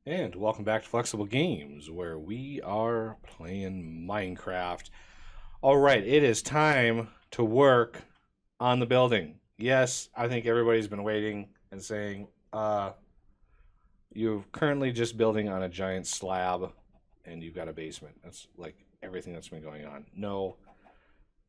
And welcome back to Flexible Games, where we are playing Minecraft. All right, it is time to work on the building. Yes, I think everybody's been waiting and saying, you're currently just building on a giant slab and you've got a basement. That's like everything that's been going on. No,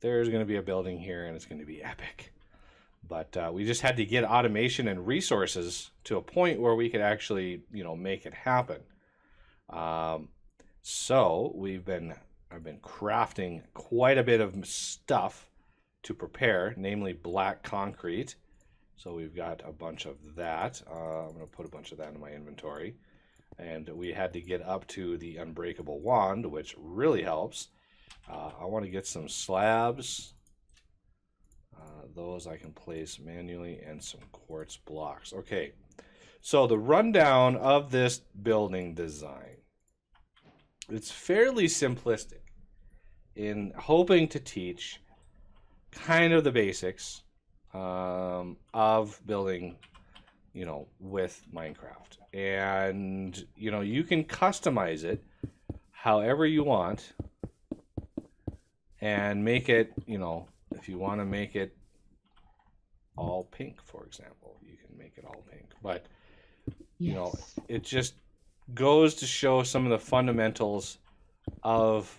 there's going to be a building here and it's going to be epic. But we just had to get automation and resources to a point where we could actually, make it happen. So I've been crafting quite a bit of stuff to prepare, namely black concrete. So we've got a bunch of that. I'm going to put a bunch of that in my inventory. And we had to get up to the unbreakable wand, which really helps. I want to get some slabs. Those I can place manually, and some quartz blocks. Okay, so the rundown of this building design. It's fairly simplistic in hoping to teach kind of the basics of building, with Minecraft. And, you can customize it however you want and make it, if you want to make it all pink, for example, you can make it all pink. But it just goes to show some of the fundamentals of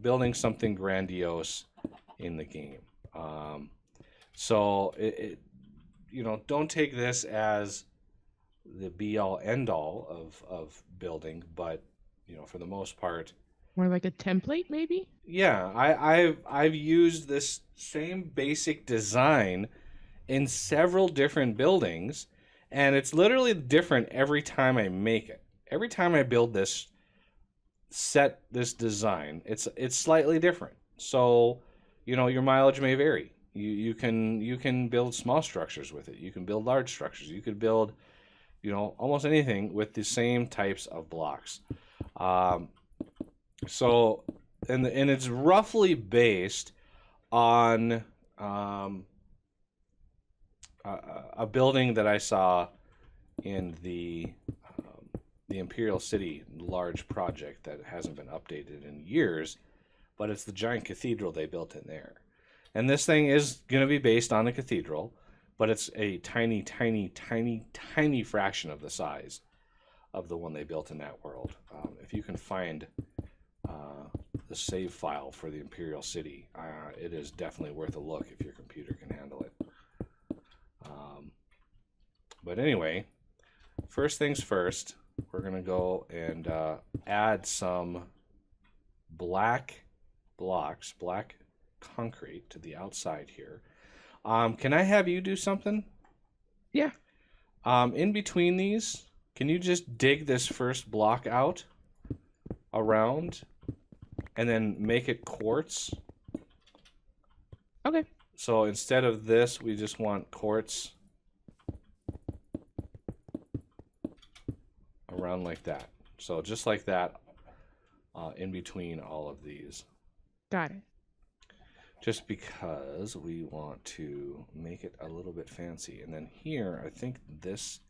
building something grandiose in the game. So don't take this as the be all end all of building, but for the most part, more like a template, maybe. Yeah, I've used this same basic design in several different buildings, and it's literally different every time I make it. Every time I build this design, it's slightly different. So, your mileage may vary. You can build small structures with it. You can build large structures. You could build, almost anything with the same types of blocks. So, and it's roughly based on a building that I saw in the Imperial City large project that hasn't been updated in years, but it's the giant cathedral they built in there. And this thing is going to be based on a cathedral, but it's a tiny, tiny, tiny, tiny fraction of the size of the one they built in that world. If you can find the save file for the Imperial City, it is definitely worth a look if your computer can handle it. But anyway, first things first, we're going to go and add some black blocks, black concrete to the outside here. Can I have you do something? Yeah. In between these, can you just dig this first block out around and then make it quartz? Okay. So instead of this, we just want quartz around like that. So just like that, in between all of these. Got it. Just because we want to make it a little bit fancy. And then here, I think these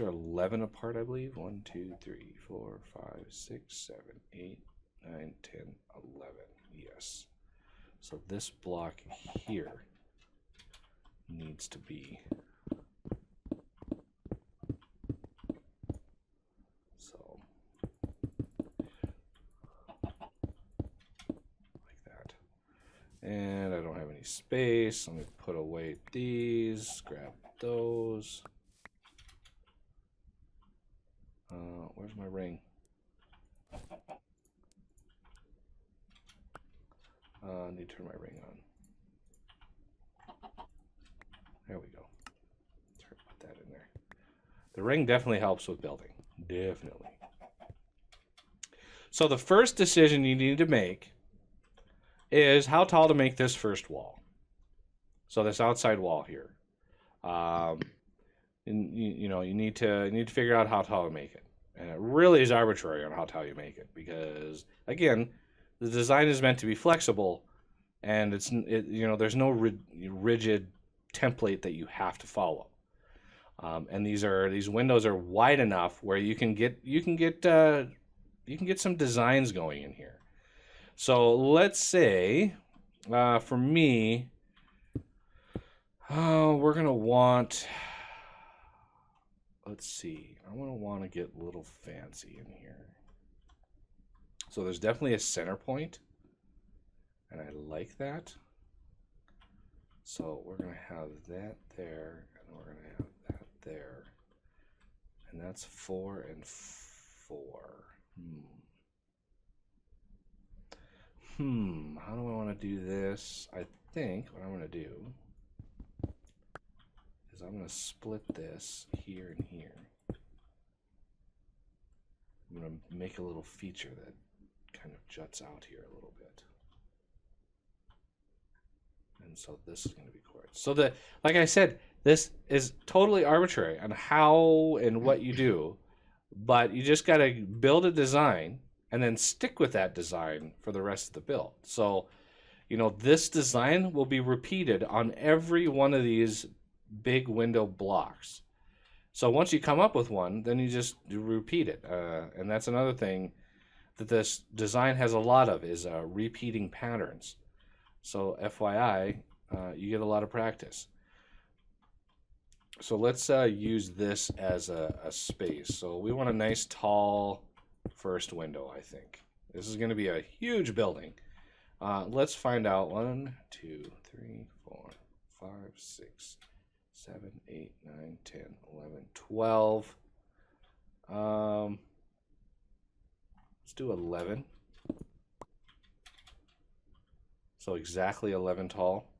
are 11 apart, I believe. 1, 2, 3, 4, 5, 6, 7, 8, 9, 10, 11. Yes. So this block here needs to be like that. And I don't have any space. Let me put away these, grab those. Where's my ring? I need to turn my ring on. There we go. Put that in there. The ring definitely helps with building. Definitely. So the first decision you need to make is how tall to make this first wall. So this outside wall here. And you need to figure out how tall to make it. And it really is arbitrary on how tall you make it, because again, the design is meant to be flexible, and there's no rigid template that you have to follow. And these windows are wide enough where you can get some designs going in here. So let's say, for me, we're gonna want. Let's see. I'm gonna want to get a little fancy in here. So there's definitely a center point, and I like that. So we're gonna have that there, and we're gonna have that there, and that's 4 and 4. How do I want to do this? I think what I'm going to do is I'm going to split this here and here. I'm going to make a little feature that kind of juts out here a little bit. And so this is going to be quartz. So like I said, this is totally arbitrary on how and what you do, but you just got to build a design and then stick with that design for the rest of the build. So, this design will be repeated on every one of these big window blocks. So once you come up with one, then you just repeat it. And that's another thing that this design has a lot of, is repeating patterns. So FYI, you get a lot of practice. So let's use this as a space. So we want a nice tall first window, I think. This is going to be a huge building. Let's find out. 1, 2, 3, 4, 5, 6, 7, 8, 9, 10, 11, 12. Let's do 11. So exactly 11 tall.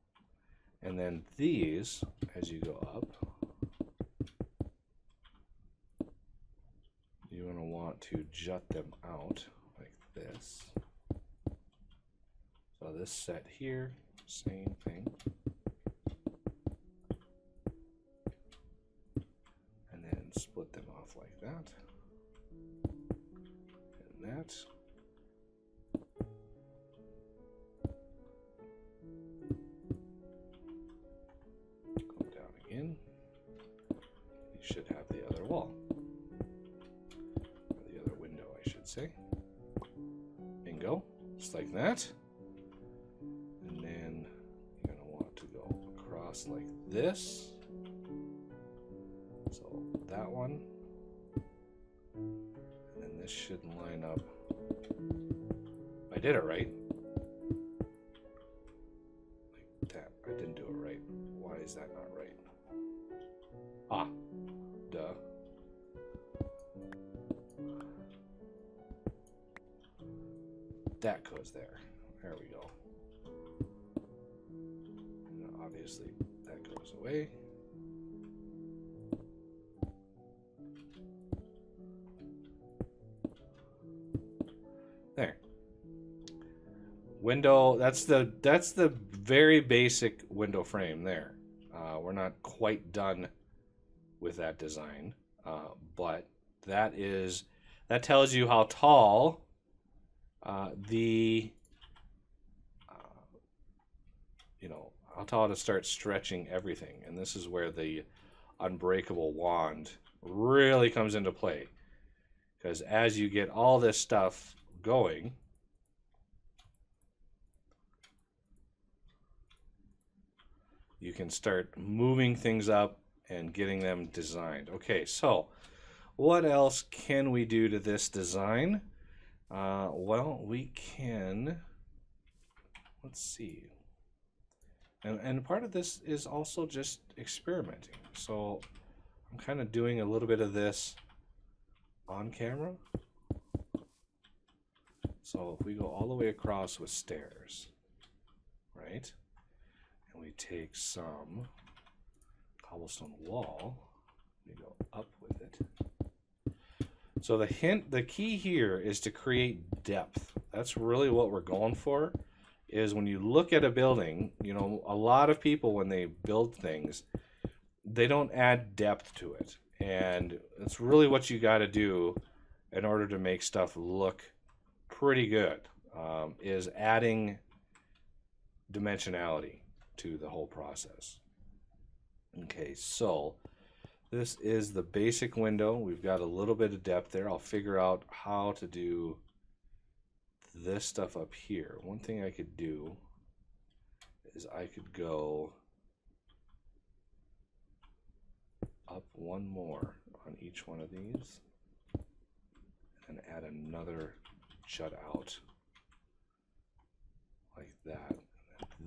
And then these, as you go up, you're going to want to jut them out like this. So this set here, same thing. And then split them off like that. And that. Come down again. You should have the other wall. Say bingo, just like that. And then you're going to want to go across like this. So that one, and then this should line up. I did it right, like that. I didn't do it right. Why is that not right? Ah, duh. That goes there. There we go. And obviously, that goes away. There. Window. That's the very basic window frame there. We're not quite done with that design, but that tells you how tall. How tall to start stretching everything. And this is where the unbreakable wand really comes into play. Because as you get all this stuff going, you can start moving things up and getting them designed. Okay, so what else can we do to this design? Well, we can, let's see. And part of this is also just experimenting. So I'm kind of doing a little bit of this on camera. So if we go all the way across with stairs, right? And we take some cobblestone wall, we go up with it. So the key here is to create depth. That's really what we're going for, is when you look at a building, a lot of people, when they build things, they don't add depth to it. And it's really what you got to do in order to make stuff look pretty good, is adding dimensionality to the whole process. Okay, so This is the basic window. We've got a little bit of depth there. I'll figure out how to do this stuff up here. One thing I could do is I could go up one more on each one of these and add another jut out like that.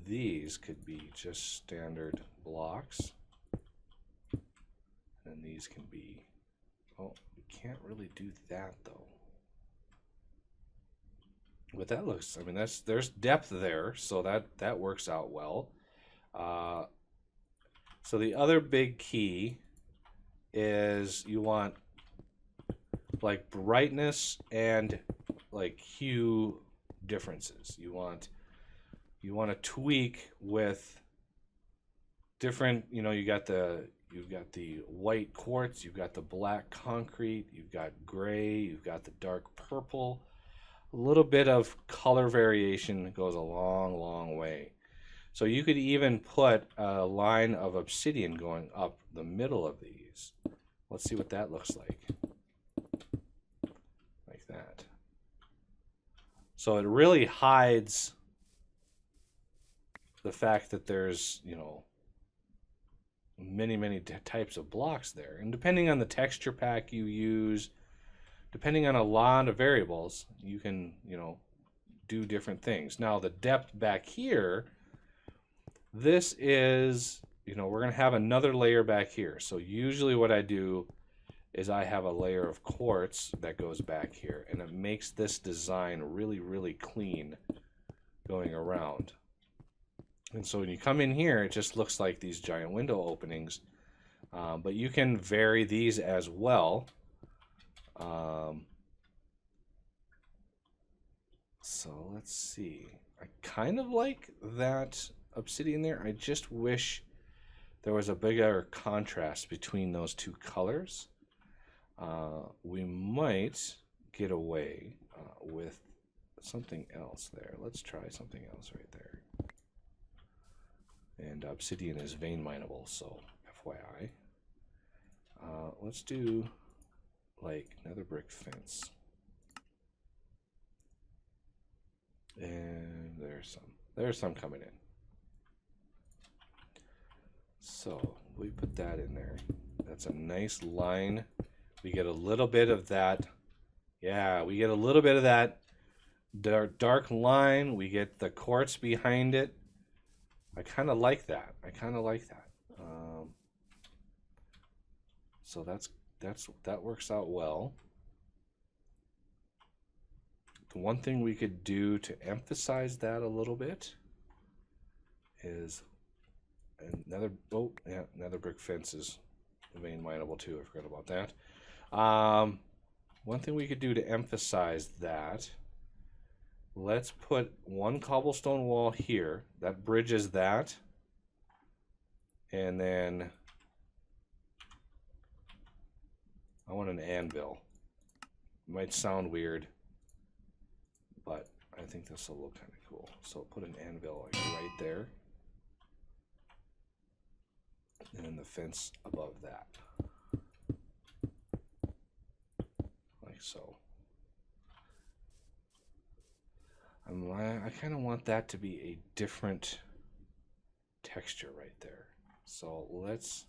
These could be just standard blocks, and these can be, oh, we can't really do that though. But that looks, I mean, there's depth there, so that works out well. So the other big key is you want like brightness and like hue differences. You want to tweak with different, you know, you've got the white quartz, you've got the black concrete, you've got gray, you've got the dark purple. A little bit of color variation goes a long, long way. So you could even put a line of obsidian going up the middle of these. Let's see what that looks like. Like that. So it really hides the fact that there's, you know, many types of blocks there. And depending on the texture pack you use, depending on a lot of variables, you can, you know, do different things. Now the depth back here, this is, you know, we're going to have another layer back here. So usually what I do is I have a layer of quartz that goes back here, and it makes this design really, really clean going around. And so when you come in here, it just looks like these giant window openings. But you can vary these as well. So let's see. I kind of like that obsidian there. I just wish there was a bigger contrast between those two colors. We might get away with something else there. Let's try something else right there. And obsidian is vein mineable, so FYI. Let's do like nether brick fence. And there's some coming in. So we put that in there. That's a nice line. We get a little bit of that. Yeah, we get a little bit of that dark line. We get the quartz behind it. I kind of like that. So that works out well. The one thing we could do to emphasize that a little bit is another brick fence is vein mineable too. I forgot about that. One thing we could do to emphasize that, let's put one cobblestone wall here that bridges that, and then I want an anvil. It might sound weird, but I think this will look kind of cool. So put an anvil like right there, and then the fence above that, like so. I kind of want that to be a different texture right there. So let's.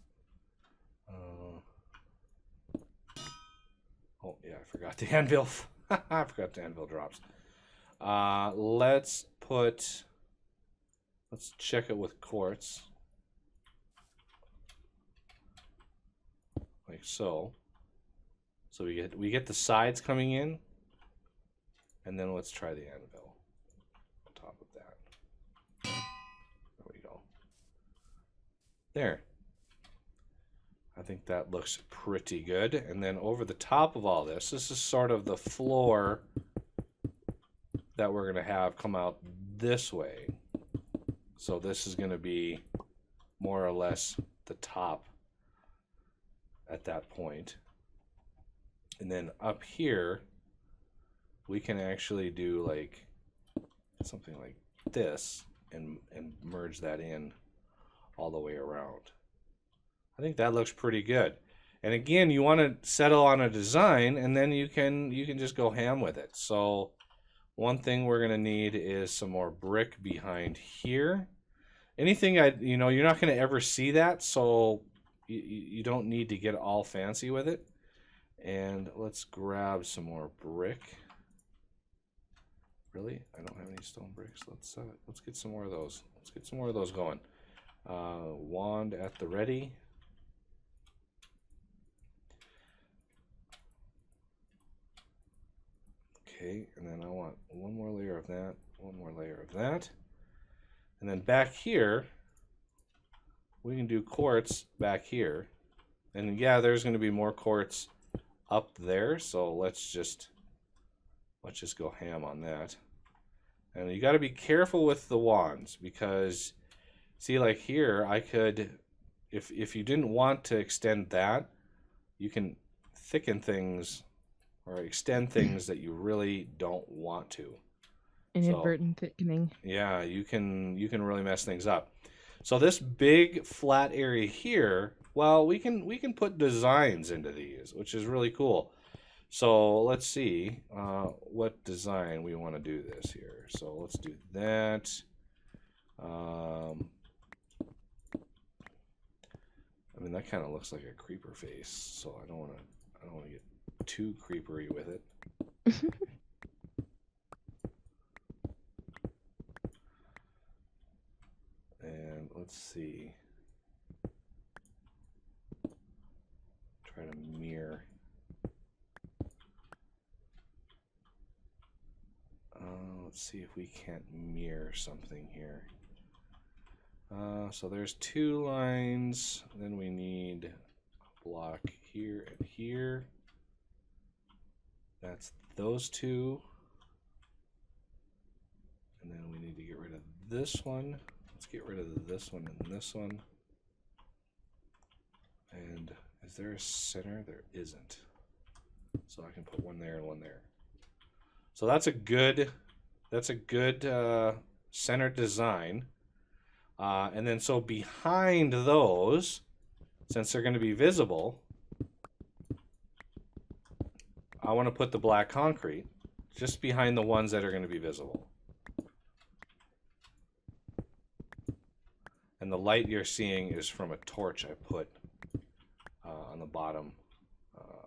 Oh yeah, I forgot the anvil. I forgot the anvil drops. Let's check it with quartz. Like so. So we get the sides coming in, and then let's try the anvil on top of that. There we go. There. I think that looks pretty good. And then over the top of all this is sort of the floor that we're going to have come out this way. So this is going to be more or less the top at that point. And then up here, we can actually do like something like this and merge that in all the way around. I think that looks pretty good. And again, you want to settle on a design, and then you can just go ham with it. So one thing we're going to need is some more brick behind here. Anything you're not going to ever see that, so you don't need to get all fancy with it. And let's grab some more brick. Really? I don't have any stone bricks. Let's get some more of those. Let's get some more of those going. Wand at the ready. Okay, and then I want one more layer of that, one more layer of that. And then back here, we can do quartz back here. And yeah, there's going to be more quartz up there, so let's just go ham on that. And you got to be careful with the wands, because see, like here, I could, if you didn't want to extend that, you can thicken things or extend things that you really don't want to. Inadvertent thickening. Yeah, you can really mess things up. So this big flat area here, well, we can put designs into these, which is really cool. So let's see what design we want to do this here. So let's do that. I mean, that kind of looks like a creeper face, so I don't want to get too creepery with it. And let's see. Try to mirror. Let's see if we can't mirror something here. So there's 2 lines. Then we need a block here and here. That's those 2. And then we need to get rid of this one. Let's get rid of this one and this one. And is there a center? There isn't. So I can put one there and one there. So that's a good centered design. And then so behind those, since they're going to be visible, I want to put the black concrete just behind the ones that are going to be visible. And the light you're seeing is from a torch I put on the bottom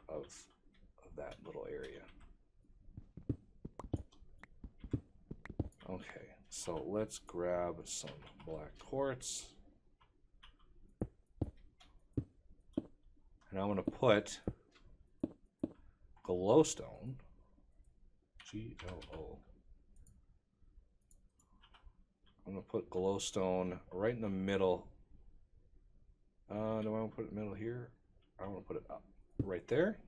of that little area. Okay, so let's grab some black quartz. And I'm going to put glowstone, G-L-O. I'm going to put glowstone right in the middle. Do I want to put it in the middle here? I want to put it up right there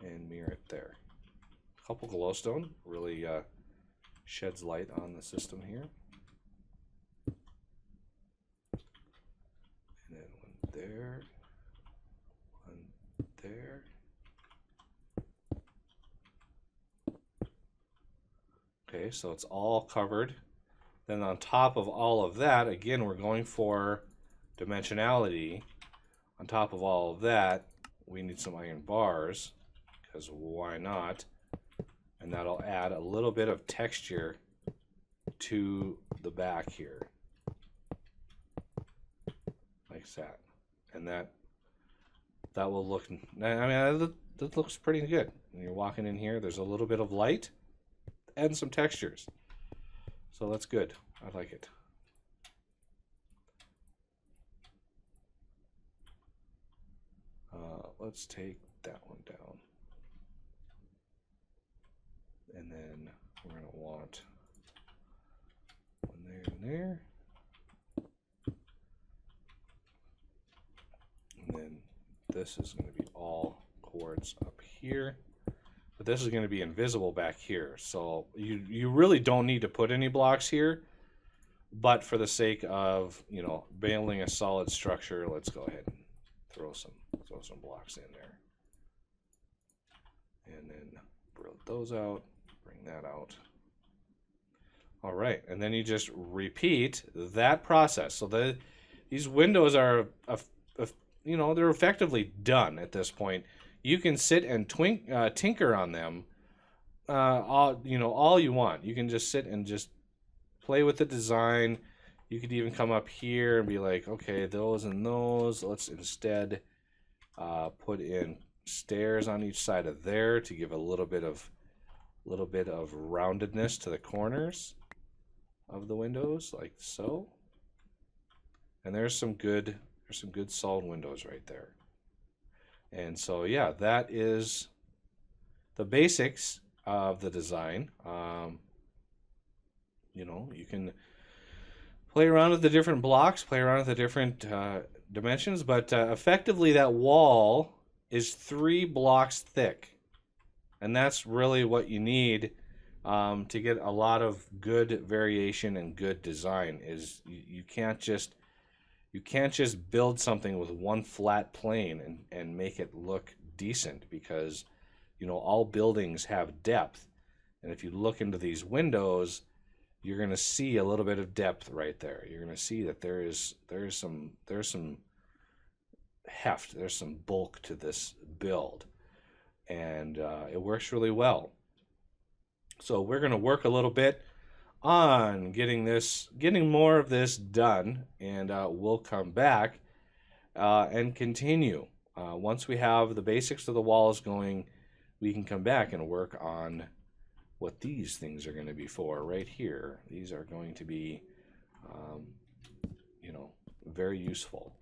and mirror it there. A couple glowstone really sheds light on the system here. And then one there, one there. Okay, so it's all covered. Then on top of all of that, again, we're going for dimensionality. On top of all of that, we need some iron bars, because why not? And that'll add a little bit of texture to the back here. Like that. And that will look, I mean, that looks pretty good. When you're walking in here, there's a little bit of light and some textures. So that's good. I like it. Let's take that one down. And then we're going to want one there and there. And then this is going to be all quartz up here. But this is going to be invisible back here. So you really don't need to put any blocks here. But for the sake of, building a solid structure, let's go ahead and throw some blocks in there. And then build those out, bring that out. All right, and then you just repeat that process. So these windows are they're effectively done at this point. You can sit and tinker on them all you want. You can just sit and just play with the design. You could even come up here and be like, okay, those and those. Let's instead put in stairs on each side of there to give a little bit of roundedness to the corners of the windows, like so. And there's some good solid windows right there. And so yeah, that is the basics of the design. You can play around with the different blocks, play around with the different dimensions, but effectively that wall is 3 blocks thick. And that's really what you need to get a lot of good variation and good design. Is you can't just build something with one flat plane and make it look decent, because all buildings have depth. And if you look into these windows, you're going to see a little bit of depth right there. You're going to see that there's some heft, there's some bulk to this build, and it works really well. So we're going to work a little bit on getting more of this done, and we'll come back and continue. Once we have the basics of the walls going, we can come back and work on what these things are going to be for right here. These are going to be, very useful.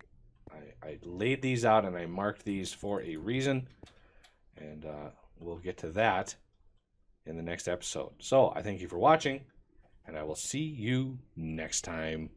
I laid these out and I marked these for a reason, and we'll get to that in the next episode. So I thank you for watching, and I will see you next time.